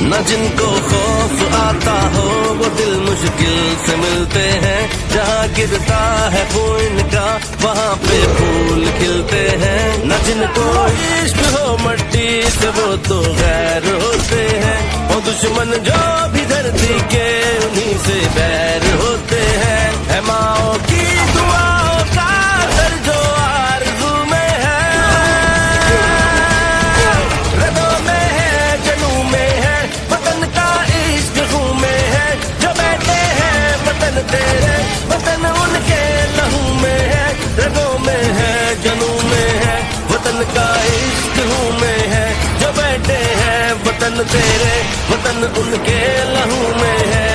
न जिनको खौफ आता हो वो दिल मुश्किल से मिलते हैं। जहाँ गिरता है खून का वहाँ पे फूल खिलते हैं। न जिनको इश्क हो मट्टी से वो तो गैर होते हैं। और दुश्मन जो भी धरती के उन्हीं से बैर होते हैं। है माओ की दुआओं का असर जो आरज़ू में है, रगों में है, जनू में है, वतन का इश्क खून में है। जो बैठे हैं वतन तेरे, वतन उनके लहू में है, रगों में है, जनू में है, वतन का इश्क खून में है। जो बैठे हैं वतन तेरे, वतन उनके लहू में है।